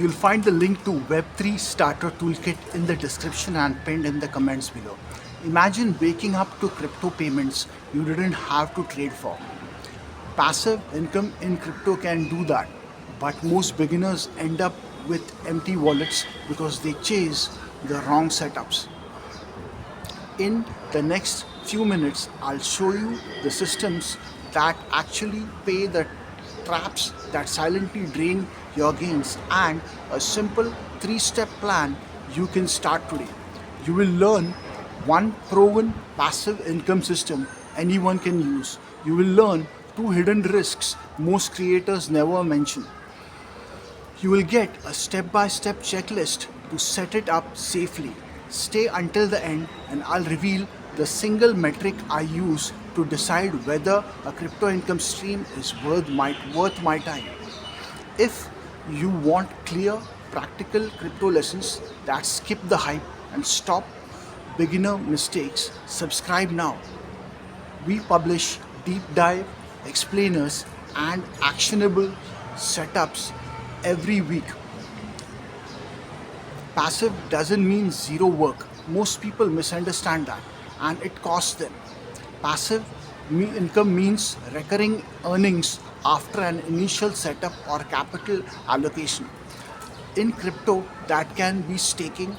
You'll find the link to Web3 Starter Toolkit in the description and pinned in the comments below. Imagine waking up to crypto payments you didn't have to trade for. Passive income in crypto can do that, but most beginners end up with empty wallets because they chase the wrong setups. In the next few minutes, I'll show you the systems that actually pay the traps that silently drain your gains and a simple 3-step plan you can start today. You will learn one proven passive income system anyone can use. You will learn two hidden risks most creators never mention. You will get a step by step checklist to set it up safely. Stay until the end, and I'll reveal the single metric I use to decide whether a crypto income stream is worth my time. If you want clear, practical crypto lessons that skip the hype and stop beginner mistakes, subscribe now. We publish deep dive explainers and actionable setups every week. Passive doesn't mean zero work. Most people misunderstand that and it costs them. Passive income means recurring earnings after an initial setup or capital allocation. In crypto, that can be staking,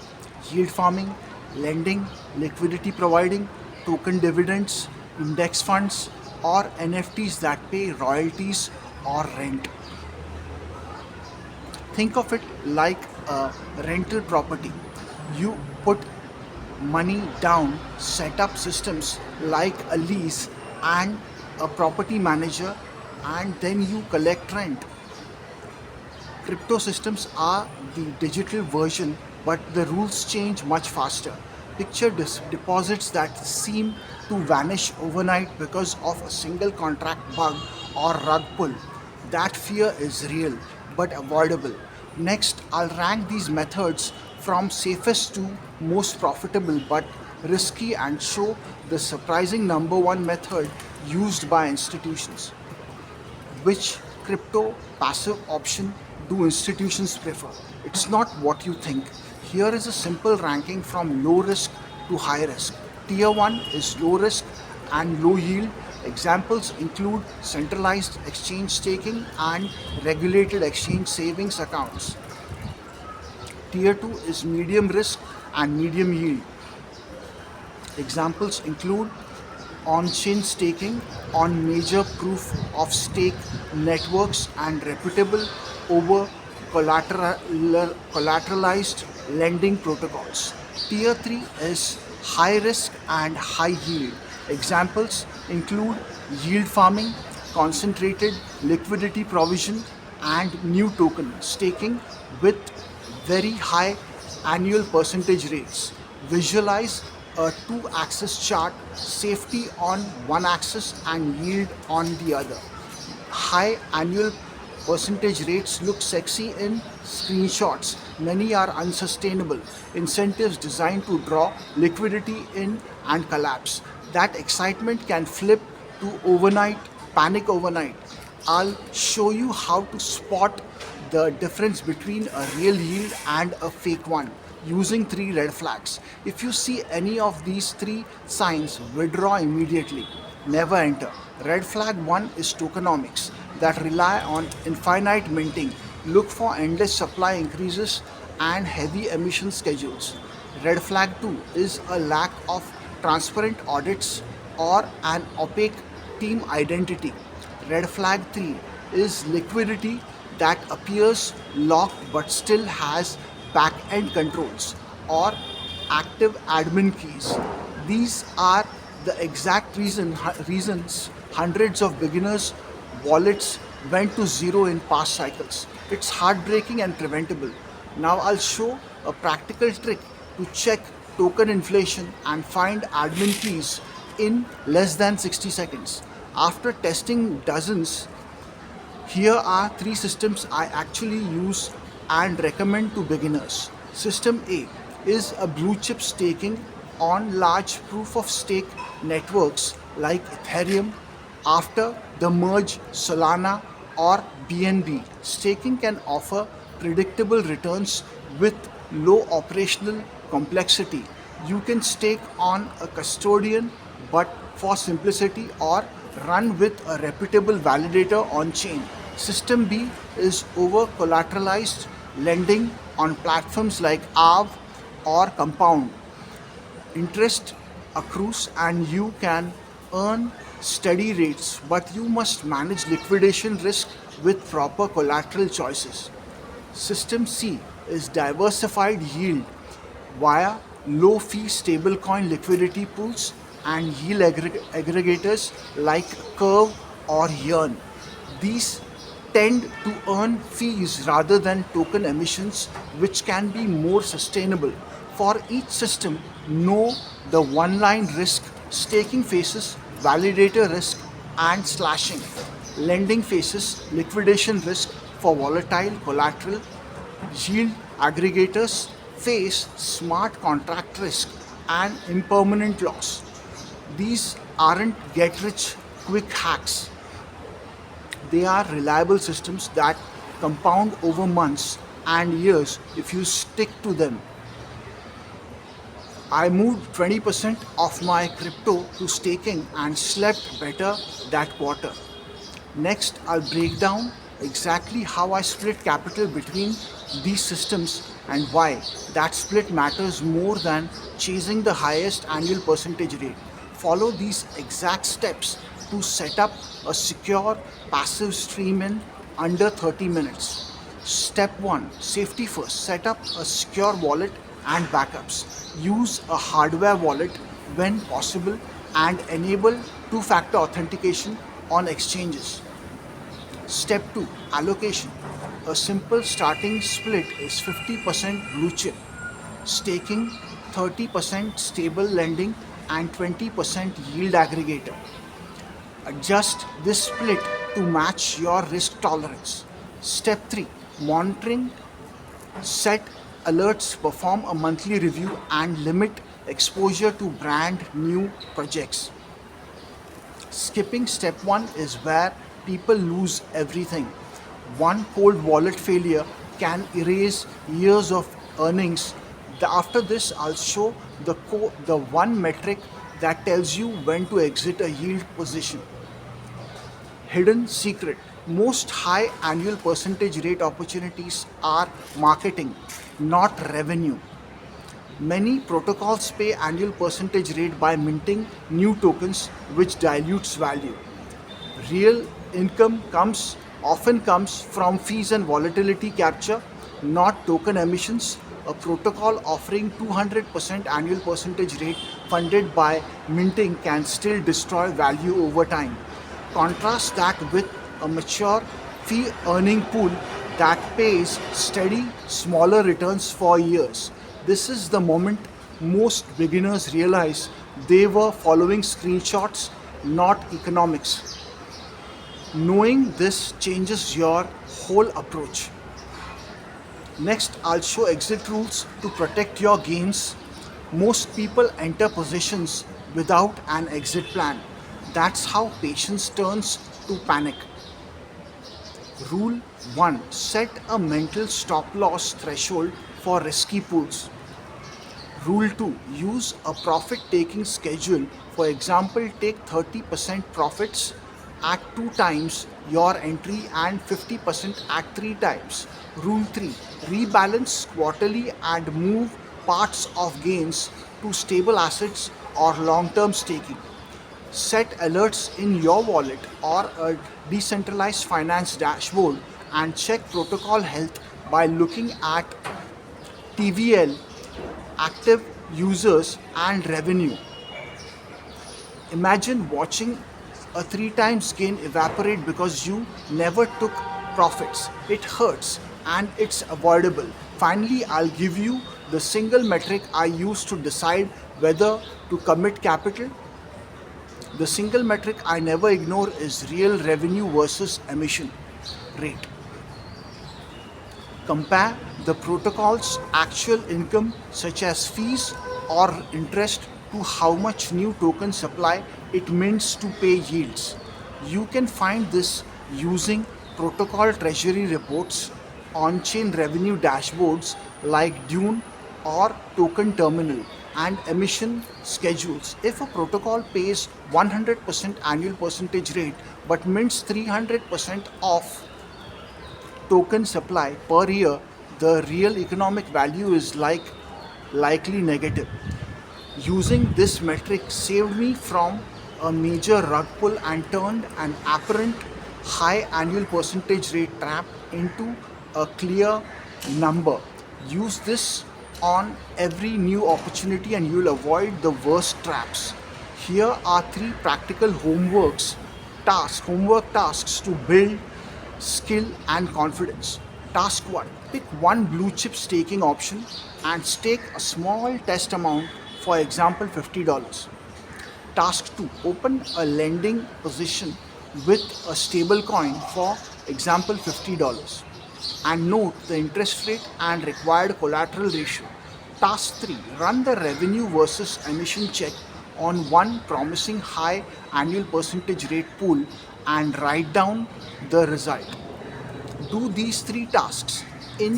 yield farming, lending, liquidity providing, token dividends, index funds, or NFTs that pay royalties or rent. Think of it like a rental property. You put money down, set up systems like a lease and a property manager, and then you collect rent. Crypto systems are the digital version, but the rules change much faster. Picture deposits that seem to vanish overnight because of a single contract bug or rug pull. That fear is real but avoidable. Next, I'll rank these methods from safest to most profitable but risky and show the surprising number one method used by institutions. Which crypto passive option do institutions prefer? It's not what you think. Here is a simple ranking from low risk to high risk. Tier 1 is low risk and low yield. Examples include centralized exchange staking and regulated exchange savings accounts. Tier 2 is medium risk and medium yield. Examples include on-chain staking on major proof of stake networks and reputable over collateralized lending protocols. Tier 3 is high risk and high yield. Examples include yield farming, concentrated liquidity provision, and new token staking with very high annual percentage rates. Visualize a two-axis chart, safety on one axis and yield on the other. High annual percentage rates look sexy in screenshots. Many are unsustainable. Incentives designed to draw liquidity in and collapse. That excitement can flip to panic overnight. I'll show you how to spot the difference between a real yield and a fake one using 3 red flags. If you see any of these 3 signs, withdraw immediately. Never enter. Red flag 1 is tokenomics that rely on infinite minting. Look for endless supply increases and heavy emission schedules. Red flag 2 is a lack of transparent audits or an opaque team identity. Red flag 3 is liquidity that appears locked but still has back-end controls or active admin keys. These are the exact reasons hundreds of beginners' wallets went to zero in past cycles. It's heartbreaking and preventable. Now I'll show a practical trick to check token inflation and find admin keys in less than 60 seconds. After testing dozens, here are 3 systems I actually use and recommend to beginners. System A is a blue chip staking on large proof of stake networks like Ethereum. After the merge Solana or BNB, staking can offer predictable returns with low operational complexity. You can stake on a custodian, but for simplicity, or run with a reputable validator on chain. System B is over collateralized lending on platforms like Aave or Compound. Interest accrues and you can earn steady rates, but you must manage liquidation risk with proper collateral choices. System C is diversified yield via low fee stablecoin liquidity pools and yield aggregators like Curve or Yearn. These tend to earn fees rather than token emissions, which can be more sustainable. For each system, know the one line risk, staking faces, validator risk, and slashing. Lending faces liquidation risk for volatile collateral. Yield aggregators face smart contract risk and impermanent loss. These aren't get rich quick hacks. They are reliable systems that compound over months and years if you stick to them. I moved 20% of my crypto to staking and slept better that quarter. Next, I'll break down exactly how I split capital between these systems and why that split matters more than chasing the highest annual percentage rate. Follow these exact steps to set up a secure passive stream in under 30 minutes. Step 1, safety first. Set up a secure wallet and backups. Use a hardware wallet when possible and enable two-factor authentication on exchanges. Step 2, allocation. A simple starting split is 50% blue chip, staking, 30% stable lending, and 20% yield aggregator. Adjust this split to match your risk tolerance. Step 3, monitoring. Set alerts, perform a monthly review, and limit exposure to brand new projects. Skipping step 1 is where people lose everything. One cold wallet failure can erase years of earnings. After this, I'll show the one metric that tells you when to exit a yield position. Hidden secret. Most high annual percentage rate opportunities are marketing, not revenue. Many protocols pay annual percentage rate by minting new tokens, which dilutes value. Real income often comes from fees and volatility capture, not token emissions. A protocol offering 200% annual percentage rate funded by minting can still destroy value over time. Contrast that with a mature fee earning pool that pays steady, smaller returns for years. This is the moment most beginners realize they were following screenshots, not economics. Knowing this changes your whole approach. Next, I'll show exit rules to protect your gains. Most people enter positions without an exit plan. That's how patience turns to panic. Rule 1, set a mental stop loss threshold for risky pools. Rule 2, use a profit taking schedule. For example, take 30% profits at 2 times your entry and 50% at 3 times. Rule 3, rebalance quarterly and move parts of gains to stable assets or long term staking. Set alerts in your wallet or a decentralized finance dashboard and check protocol health by looking at TVL, active users, and revenue. Imagine watching a 3 times gain evaporate because you never took profits. It hurts and it's avoidable. Finally, I'll give you the single metric I use to decide whether to commit capital. The single metric I never ignore is real revenue versus emission rate. Compare the protocol's actual income, such as fees or interest, to how much new token supply it mints to pay yields. You can find this using protocol treasury reports on-chain revenue dashboards like Dune or Token Terminal and emission schedules. If a protocol pays 100% annual percentage rate but mints 300% of token supply per year, the real economic value is likely negative. Using this metric saved me from a major rug pull and turned an apparent high annual percentage rate trap into a clear number. Use this on every new opportunity and you'll avoid the worst traps. Here are three practical homework tasks to build skill and confidence. Task 1: pick one blue chip staking option and stake a small test amount, for example $50. Task 2: open a lending position with a stable coin, for example $50, and note the interest rate and required collateral ratio. Task 3: run the revenue versus emission check on one promising high annual percentage rate pool and write down the result. Do these three tasks in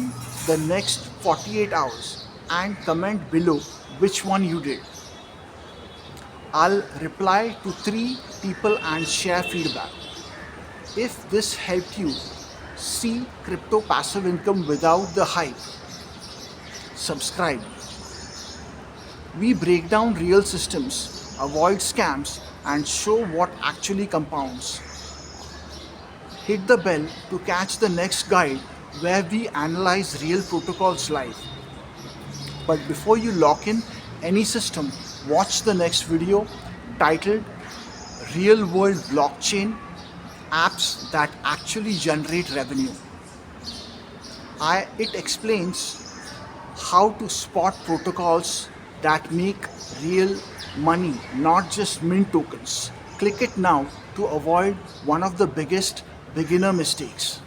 the next 48 hours and comment below which one you did. I'll reply to 3 people and share feedback. If this helped you see crypto passive income without the hype, subscribe. We break down real systems, avoid scams, and show what actually compounds. Hit the bell to catch the next guide where we analyze real protocols live. But before you lock in any system, watch the next video titled Real World Blockchain Apps That Actually Generate Revenue. It explains how to spot protocols that make real money, not just mint tokens. Click it now to avoid one of the biggest beginner mistakes.